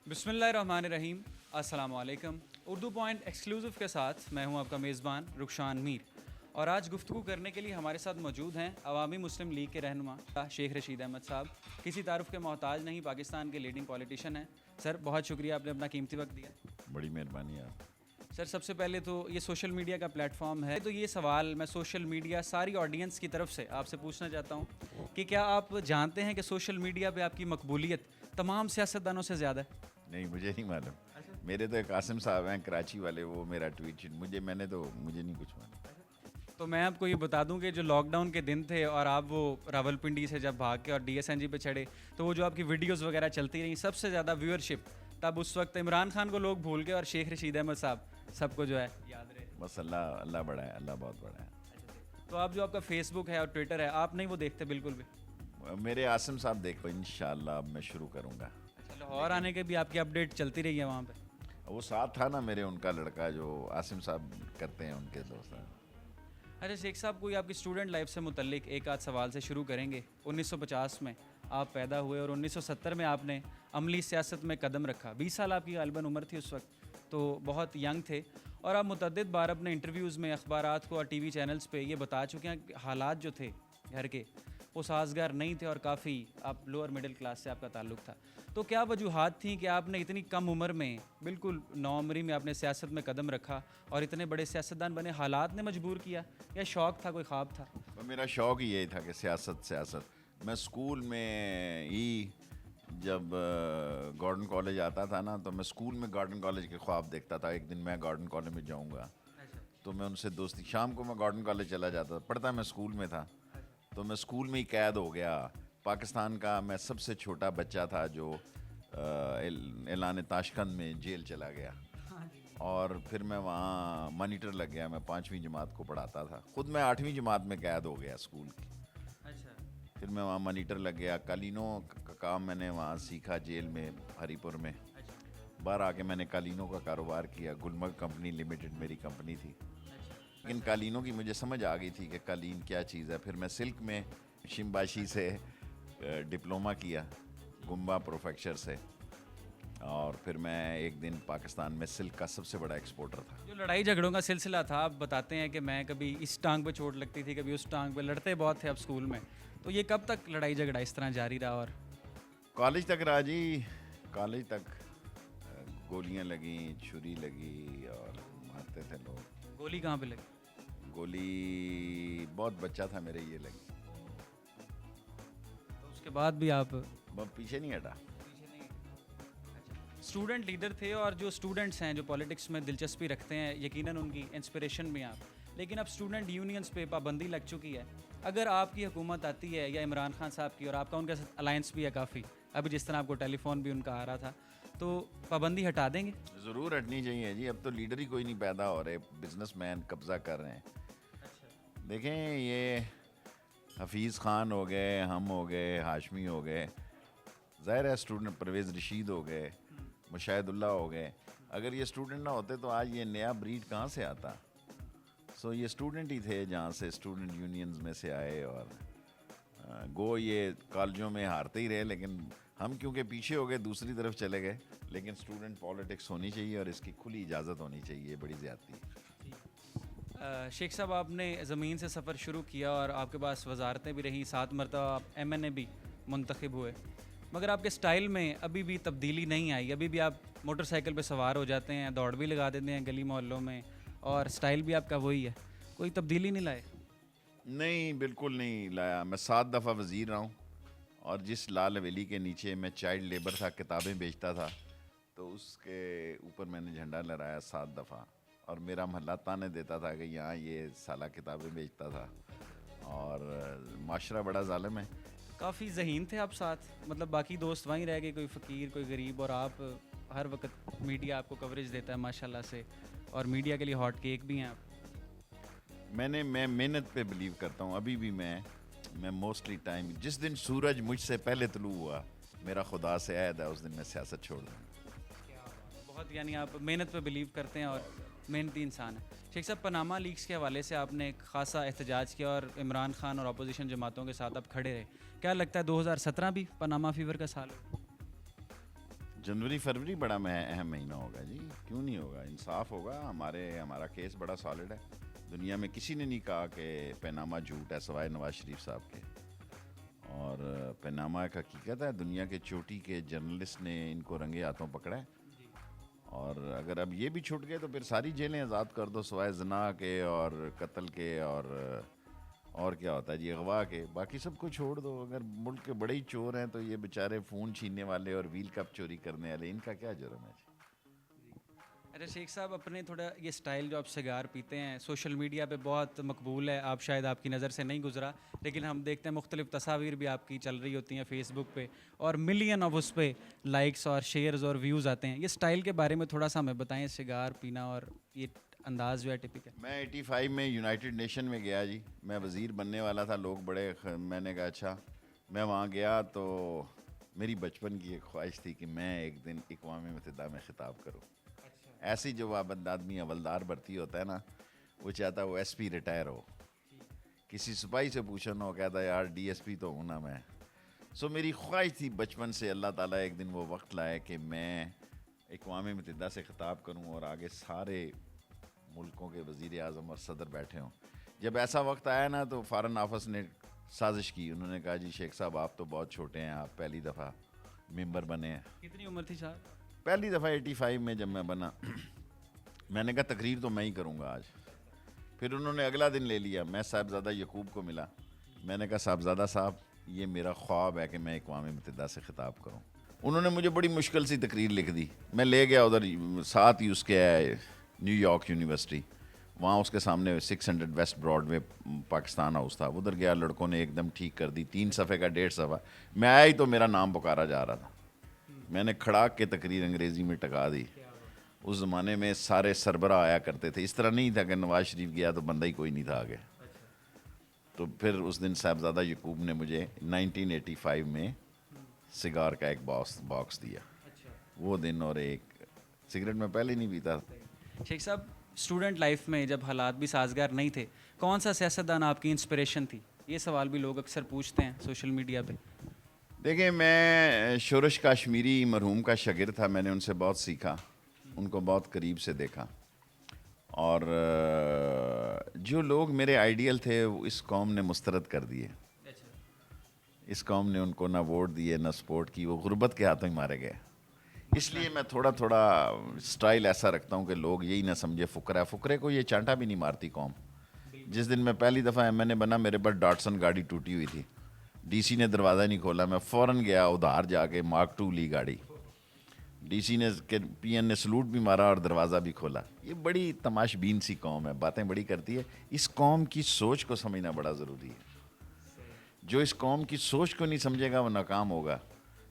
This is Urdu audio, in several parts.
بسم اللہ الرحمن الرحیم. السلام علیکم. اردو پوائنٹ ایکسکلوزیو کے ساتھ میں ہوں آپ کا میزبان رخشان میر, اور آج گفتگو کرنے کے لیے ہمارے ساتھ موجود ہیں عوامی مسلم لیگ کے رہنما شیخ رشید احمد صاحب. کسی تعارف کے محتاج نہیں, پاکستان کے لیڈنگ پولیٹیشین ہیں. سر بہت شکریہ, آپ نے اپنا قیمتی وقت دیا. بڑی مہربانی آپ. سر سب سے پہلے تو یہ سوشل میڈیا کا پلیٹ فارم ہے, تو یہ سوال میں سوشل میڈیا ساری آڈینس کی طرف سے آپ سے پوچھنا چاہتا ہوں کہ کیا آپ جانتے ہیں کہ سوشل میڈیا پہ آپ کی مقبولیت تمام سیاستدانوں سے زیادہ ہے؟ نہیں, مجھے نہیں معلوم. میرے تو قاسم صاحب ہیں کراچی والے, وہ میرا ٹویٹ مجھے نہیں کچھ معلوم. تو میں آپ کو یہ بتا دوں کہ جو لاک ڈاؤن کے دن تھے اور آپ وہ راولپنڈی سے جب بھاگ کے اور ڈی ایس این جی پہ چڑھے, تو وہ جو آپ کی ویڈیوز وغیرہ چلتی رہیں, سب سے زیادہ ویورشپ تب اس وقت عمران خان کو لوگ بھول گئے اور شیخ رشید احمد صاحب سب کو جو ہے یاد رہے. بس اللہ بڑا ہے, اللہ بہت بڑا ہے. تو آپ جو آپ کا فیس بک ہے اور ٹویٹر ہے, آپ نہیں وہ دیکھتے بالکل بھی؟ میرے عاصم صاحب دیکھو, انشاءاللہ اب میں شروع کروں گا. لاہور آنے کے بھی آپ کی اپڈیٹ چلتی رہی ہے وہاں پہ؟ وہ ساتھ تھا نا میرے, ان کا لڑکا جو عاصم صاحب کرتے ہیں, ان کے دوست ہیں. اچھا شیخ صاحب, کوئی آپ کی اسٹوڈنٹ لائف سے متعلق ایک آدھ سوال سے شروع کریں گے. 1950 میں آپ پیدا ہوئے اور 1970 میں آپ نے عملی سیاست میں قدم رکھا. 20 سال آپ کی غالباً عمر تھی اس وقت, تو بہت ینگ تھے, اور آپ متعدد بار اپنے انٹرویوز میں, اخبارات کو اور ٹی وی چینلز پہ یہ بتا چکے ہیں کہ حالات جو تھے گھر کے وہ سازگار نہیں تھے, اور کافی آپ لوور مڈل کلاس سے آپ کا تعلق تھا. تو کیا وجوہات تھیں کہ آپ نے اتنی کم عمر میں, بالکل نوعمری میں آپ نے سیاست میں قدم رکھا اور اتنے بڑے سیاستدان بنے؟ حالات نے مجبور کیا یا شوق تھا, کوئی خواب تھا؟ میرا شوق ہی یہی تھا کہ سیاست. میں اسکول میں ہی جب گارڈن کالج آتا تھا نا, تو میں اسکول میں گارڈن کالج کے خواب دیکھتا تھا. ایک دن میں گارڈن کالج میں جاؤں گا, تو میں ان سے دوستی, شام کو میں گارڈن کالج چلا جاتا تھا. پڑھتا میں اسکول میں تھا, تو میں اسکول میں ہی قید ہو گیا. پاکستان کا میں سب سے چھوٹا بچہ تھا جو اعلان تاشقند میں جیل چلا گیا, اور پھر میں وہاں مانیٹر لگ گیا. میں 5ویں جماعت کو پڑھاتا تھا, خود میں 8ویں جماعت میں قید ہو گیا اسکول کی. پھر میں وہاں مانیٹر لگ گیا. قالینوں کا کام میں نے وہاں سیکھا جیل میں, ہری پور میں. باہر آ کے میں نے قالینوں کا کاروبار کیا. گلمرگ کمپنی لمیٹڈ میری کمپنی تھی, لیکن قالینوں کی مجھے سمجھ آ گئی تھی کہ قالین کیا چیز ہے. پھر میں سلک میں شمباشی سے ڈپلومہ کیا, گمبا پروفیکچر سے, اور پھر میں ایک دن پاکستان میں سلک کا سب سے بڑا ایکسپورٹر تھا. جو لڑائی جھگڑوں کا سلسلہ تھا, آپ بتاتے ہیں کہ میں کبھی اس ٹانگ پہ چوٹ لگتی تھی, کبھی اس ٹانگ پہ, لڑتے بہت تھے آپ اسکول میں, تو یہ کب تک لڑائی جھگڑا اس طرح جاری رہا؟ اور کالج تک رہا جی. کالج تک گولیاں لگیں, چھری لگی, اور مارتے تھے لوگ. گولی کہاں پہ لگی؟ گولی بہت بچہ تھا میرے, یہ لگی. تو اس کے بعد بھی آپ بہت پیچھے نہیں ہٹا. اسٹوڈنٹ لیڈر تھے, اور جو اسٹوڈنٹس ہیں جو پولیٹکس میں دلچسپی رکھتے ہیں, یقیناً ان کی انسپریشن بھی آپ. لیکن اب اسٹوڈنٹ یونینس پہ پابندی لگ چکی ہے. اگر آپ کی حکومت آتی ہے, یا عمران خان صاحب کی, اور آپ کا ان کے ساتھ الائنس بھی ہے کافی, ابھی جس طرح آپ کو ٹیلی فون بھی ان کا آ رہا تھا, تو پابندی ہٹا دیں گے؟ ضرور ہٹنی چاہیے جی. اب تو لیڈر ہی کوئی نہیں پیدا ہو رہے, بزنس مین قبضہ کر رہے ہیں. دیکھیں, یہ حفیظ خان ہو گئے, ہم ہو گئے, ہاشمی ہو گئے, ظاہر ہے اسٹوڈنٹ, پرویز رشید ہو گئے, مشاہد اللہ ہو گئے. اگر یہ اسٹوڈنٹ نہ ہوتے تو آج یہ نیا بریڈ کہاں سے آتا؟ سو یہ اسٹوڈنٹ ہی تھے جہاں سے اسٹوڈنٹ یونینز میں سے آئے, اور گو یہ کالجوں میں ہارتے ہی رہے, لیکن ہم کیونکہ پیچھے ہو گئے دوسری طرف چلے گئے. لیکن اسٹوڈنٹ پالیٹکس ہونی چاہیے, اور اس کی کھلی اجازت ہونی چاہیے. بڑی زیادتی ہے. شیخ صاحب, آپ نے زمین سے سفر شروع کیا, اور آپ کے پاس وزارتیں بھی رہیں, 7 مرتبہ آپ ایم این اے بھی منتخب ہوئے, مگر آپ کے سٹائل میں ابھی بھی تبدیلی نہیں آئی. ابھی بھی آپ موٹر سائیکل پہ سوار ہو جاتے ہیں, دوڑ بھی لگا دیتے ہیں گلی محلوں میں, اور سٹائل بھی آپ کا وہی ہے. کوئی تبدیلی نہیں لائے؟ نہیں, بالکل نہیں لایا. میں 7 دفعہ وزیر رہا ہوں, اور جس لال حویلی کے نیچے میں چائلڈ لیبر تھا, کتابیں بیچتا تھا, تو اس کے اوپر میں نے جھنڈا لہرایا 7 دفعہ. اور میرا محلہ تانے دیتا تھا کہ یہاں یہ سالہ کتابیں بیچتا تھا, اور معاشرہ بڑا ظالم ہے. کافی ذہین تھے آپ ساتھ, مطلب باقی دوست وہیں رہ گئے, کوئی فقیر کوئی غریب, اور آپ ہر وقت میڈیا آپ کو کوریج دیتا ہے ماشاءاللہ سے, اور میڈیا کے لیے ہاٹ کیک بھی ہیں آپ. میں محنت پہ بلیو کرتا ہوں. ابھی بھی میں موسٹلی ٹائم, جس دن سورج مجھ سے پہلے طلوع ہوا, میرا خدا سے عہد ہے, اس دن میں سیاست چھوڑ دوں. بہت, یعنی آپ محنت پہ بلیو کرتے ہیں, اور محنتی انسان ہے. شیخ صاحب, پاناما لیکس کے حوالے سے آپ نے ایک خاصا احتجاج کیا اور عمران خان اور اپوزیشن جماعتوں کے ساتھ آپ کھڑے رہے. کیا لگتا ہے 2017 بھی پاناما فیور کا سال ہے؟ جنوری فروری بڑا اہم مہینہ ہوگا جی, کیوں نہیں ہوگا, انصاف ہوگا. ہمارا کیس بڑا سالڈ ہے. دنیا میں کسی نے نہیں کہا کہ پیناما جھوٹ ہے سوائے نواز شریف صاحب کے, اور پیناما ایک حقیقت ہے. دنیا کے چوٹی کے جرنلسٹ نے ان کو رنگے ہاتھوں پکڑا ہے, اور اگر اب یہ بھی چھوٹ گئے تو پھر ساری جیلیں آزاد کر دو سوائے زنا کے اور قتل کے اور کیا ہوتا ہے جی, اغوا کے. باقی سب کو چھوڑ دو. اگر ملک کے بڑے ہی چور ہیں تو یہ بیچارے فون چھیننے والے اور ویل کپ چوری کرنے والے, ان کا کیا جرم ہے جی؟ اچھا شیخ صاحب, اپنے تھوڑا یہ سٹائل جو آپ سگار پیتے ہیں سوشل میڈیا پہ بہت مقبول ہے. آپ شاید آپ کی نظر سے نہیں گزرا, لیکن ہم دیکھتے ہیں مختلف تصاویر بھی آپ کی چل رہی ہوتی ہیں فیس بک پہ, اور ملین آف اس پہ لائکس اور شیئرز اور ویوز آتے ہیں. یہ سٹائل کے بارے میں تھوڑا سا ہمیں بتائیں, سگار پینا اور یہ انداز جو ہے ٹپکل. میں 85 میں یونائٹڈ نیشن میں گیا جی, میں وزیر بننے والا تھا. لوگ بڑے میں نے کہا اچھا. میں وہاں گیا تو میری بچپن کی ایک خواہش تھی کہ میں ایک دن اقوام متحدہ میں خطاب کروں. ایسی جو وابند آدمی حوالدار بھرتی ہوتا ہے نا, وہ چاہتا ہے وہ ایس پی ریٹائر ہو. کسی سپاہی سے پوچھو نا, وہ کہتا ہے یار ڈی ایس پی تو ہوں نا میں. سو میری خواہش تھی بچپن سے, اللہ تعالیٰ ایک دن وہ وقت لائے کہ میں اقوام متحدہ سے خطاب کروں اور آگے سارے ملکوں کے وزیر اعظم اور صدر بیٹھے ہوں. جب ایسا وقت آیا نا تو فارن آفس نے سازش کی. انہوں نے کہا جی شیخ صاحب آپ تو بہت چھوٹے ہیں, آپ پہلی دفعہ ممبر بنے ہیں. کتنی عمر تھی صاحب؟ پہلی دفعہ 85 میں جب میں بنا. میں نے کہا تقریر تو میں ہی کروں گا آج. پھر انہوں نے اگلا دن لے لیا. میں صاحبزادہ یعقوب کو ملا. میں نے کہا صاحبزادہ صاحب یہ میرا خواب ہے کہ میں اقوام متحدہ سے خطاب کروں. انہوں نے مجھے بڑی مشکل سی تقریر لکھ دی. میں لے گیا ادھر, ساتھ ہی اس کے ہے نیو یارک یونیورسٹی, وہاں اس کے سامنے 600 ویسٹ براڈ وے پاکستان ہاؤس تھا. ادھر گیا, لڑکوں نے ایک دم ٹھیک کر دی. 3 صفحے کا 1.5 صفحہ. میں آیا ہی تو میرا نام پکارا جا رہا تھا. میں نے کھڑاک کے تقریر انگریزی میں ٹکا دی. اس زمانے میں سارے سربراہ آیا کرتے تھے, اس طرح نہیں تھا کہ نواز شریف گیا تو بندہ ہی کوئی نہیں تھا آگے. تو پھر اس دن صاحبزادہ یعقوب نے مجھے 1985 میں سگار کا ایک باکس دیا. وہ دن, اور ایک سگریٹ میں پہلے نہیں پیتا. شیخ صاحب, اسٹوڈنٹ لائف میں جب حالات بھی سازگار نہیں تھے, کون سا سیاستدان آپ کی انسپریشن تھی؟ یہ سوال بھی لوگ اکثر پوچھتے ہیں سوشل میڈیا پہ. دیکھیں میں شورش کاشمیری مرحوم کا شاگرد تھا. میں نے ان سے بہت سیکھا, ان کو بہت قریب سے دیکھا, اور جو لوگ میرے آئیڈیل تھے وہ اس قوم نے مسترد کر دیے. اس قوم نے ان کو نہ ووٹ دیے نہ سپورٹ کی. وہ غربت کے ہاتھوں ہی مارے گئے. اس لیے میں تھوڑا سٹائل ایسا رکھتا ہوں کہ لوگ یہی نہ سمجھے فقرہ ہے. فقرے کو یہ چانٹا بھی نہیں مارتی قوم. جس دن میں پہلی دفعہ ایم این اے بنا, میرے پاس ڈاٹسن گاڑی ٹوٹی ہوئی تھی. ڈی سی نے دروازہ نہیں کھولا. میں فوراً گیا ادھار جا کے مارک 2 لی گاڑی. ڈی سی نے پی این نے سلوٹ بھی مارا اور دروازہ بھی کھولا. یہ بڑی تماش بین سی قوم ہے, باتیں بڑی کرتی ہے. اس قوم کی سوچ کو سمجھنا بڑا ضروری ہے. جو اس قوم کی سوچ کو نہیں سمجھے گا وہ ناکام ہوگا.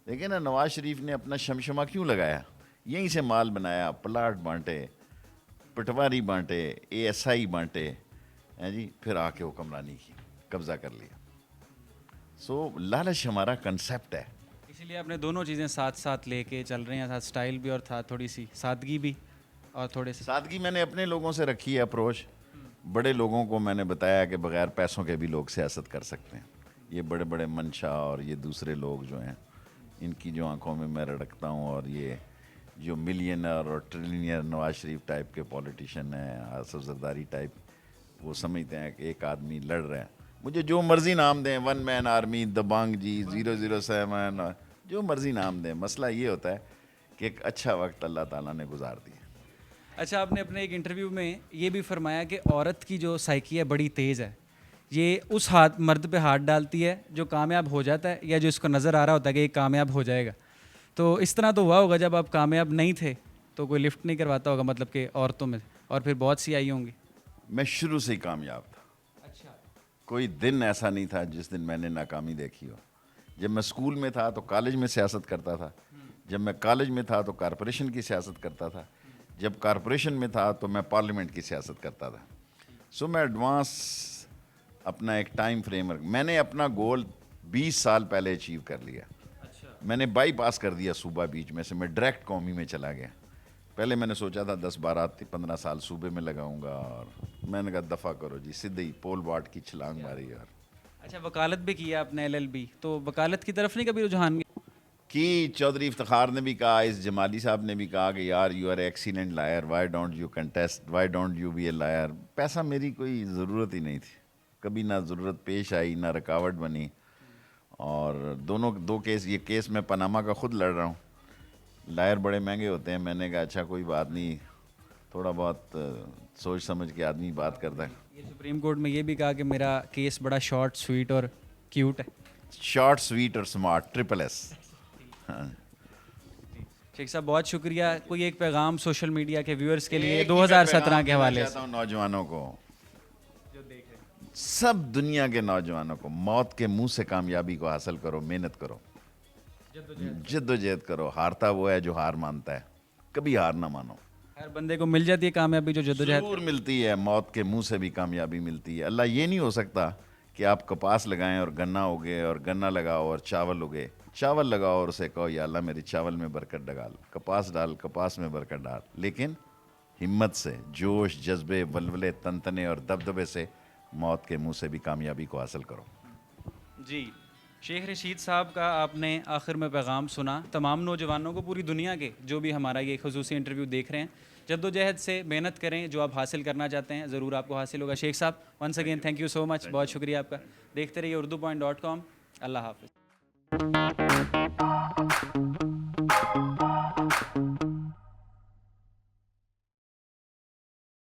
دیکھیں نا, نواز شریف نے اپنا شمشمہ کیوں لگایا؟ یہیں سے مال بنایا, پلاٹ بانٹے, پٹواری بانٹے, اے ایس آئی بانٹے ہیں جی, پھر آ کے حکمرانی کی, قبضہ کر لیا. سو لالچ ہمارا کنسیپٹ ہے. اسی لیے آپ نے دونوں چیزیں ساتھ ساتھ لے کے چل رہے ہیں, ساتھ سٹائل بھی اور تھا تھوڑی سی سادگی بھی, اور تھوڑے سے سادگی میں نے اپنے لوگوں سے رکھی ہے اپروچ. بڑے لوگوں کو میں نے بتایا کہ بغیر پیسوں کے بھی لوگ سیاست کر سکتے ہیں. یہ بڑے بڑے منشا اور یہ دوسرے لوگ جو ہیں, ان کی جو آنکھوں میں میں رڑکتا ہوں, اور یہ جو ملینئر اور ٹریلینئر نواز شریف ٹائپ کے پولیٹیشین ہیں, آصف زرداری ٹائپ, وہ سمجھتے ہیں کہ ایک آدمی لڑ رہے ہیں. مجھے جو مرضی نام دیں, 1 مین آرمی, دبانگ جی, 007, جو مرضی نام دیں. مسئلہ یہ ہوتا ہے کہ ایک اچھا وقت اللہ تعالیٰ نے گزار دیا. اچھا, آپ نے اپنے ایک انٹرویو میں یہ بھی فرمایا کہ عورت کی جو سائیکی ہے بڑی تیز ہے. یہ اس مرد پہ ہاتھ ڈالتی ہے جو کامیاب ہو جاتا ہے, یا جو اس کو نظر آ رہا ہوتا ہے کہ یہ کامیاب ہو جائے گا. تو اس طرح تو ہوا ہوگا جب آپ کامیاب نہیں تھے تو کوئی لفٹ نہیں کرواتا ہوگا, مطلب کہ عورتوں میں, اور پھر بہت سی آئی ہوں گی. میں شروع سے ہی کامیاب تھا. اچھا, کوئی دن ایسا نہیں تھا جس دن میں نے ناکامی دیکھی ہو. جب میں اسکول میں تھا تو کالج میں سیاست کرتا تھا. جب میں کالج میں تھا تو کارپوریشن کی سیاست کرتا تھا. جب کارپوریشن میں تھا تو میں پارلیمنٹ کی سیاست کرتا تھا. سو میں ایڈوانس اپنا ایک ٹائم فریم میں نے اپنا گول 20 سال پہلے اچیو کر لیا. میں نے بائی پاس کر دیا صوبہ بیچ میں سے, میں ڈائریکٹ قومی میں چلا گیا. پہلے میں نے سوچا تھا 10-12-15 سال صوبے میں لگاؤں گا, اور میں نے کہا دفعہ کرو جی, سیدھے ہی پول واٹ کی چھلانگ ماری. اور اچھا وکالت بھی کی ہے آپ نے LLB, تو وکالت کی طرف نہیں کبھی رجحان گیا؟ کی چودھری افتخار نے بھی کہا, اس جمالی صاحب نے بھی کہا کہ یار you are excellent liar, why don't you contest, why don't you be a liar. پیسہ میری کوئی ضرورت ہی نہیں تھی, کبھی نہ ضرورت پیش آئی نہ رکاوٹ بنی. اور دو کیس, یہ کیس میں پاناما کا خود لڑ رہا ہوں, لائر بڑے مہنگے ہوتے ہیں. میں نے کہا اچھا کوئی بات نہیں, تھوڑا بہت سوچ سمجھ کے آدمی بات کرتا ہے. یہ سپریم کورٹ میں یہ بھی کہا کہ میرا کیس بڑا شارٹ سویٹ اور کیوٹ ہے. شارٹ سویٹ اور سمارٹ, SSS. شیخ صاحب بہت شکریہ. کوئی ایک پیغام سوشل میڈیا کے ویورز کے لیے 2017 کے حوالے سے؟ نوجوانوں کو, سب دنیا کے نوجوانوں کو, موت کے منہ سے کامیابی کو حاصل کرو, محنت کرو, جد و جہد کرو. ہارتا وہ ہے جو ہار مانتا ہے, کبھی ہار نہ مانو. ہر بندے کو مل جاتی ہے کامیابی جو جدوجہد. ضرور ملتی ہے, موت کے منہ سے بھی کامیابی ملتی ہے. اللہ یہ نہیں ہو سکتا کہ آپ کپاس لگائیں اور گنا اگے, اور گنا لگاؤ اور چاول اگے. چاول لگاؤ اور اسے کہو یا اللہ میری چاول میں برکت ڈال, کپاس ڈال کپاس میں برکت ڈال. لیکن ہمت سے, جوش جذبے ولولے تنتنے اور دبدبے سے موت کے منہ سے بھی کامیابی کو حاصل کرو. جی شیخ رشید صاحب کا آپ نے آخر میں پیغام سنا. تمام نوجوانوں کو, پوری دنیا کے جو بھی ہمارا یہ خصوصی انٹرویو دیکھ رہے ہیں, جد و جہد سے محنت کریں, جو آپ حاصل کرنا چاہتے ہیں ضرور آپ کو حاصل ہوگا. شیخ صاحب once again thank you so much, بہت شکریہ آپ کا. دیکھتے رہیے اردو.com. اللہ حافظ.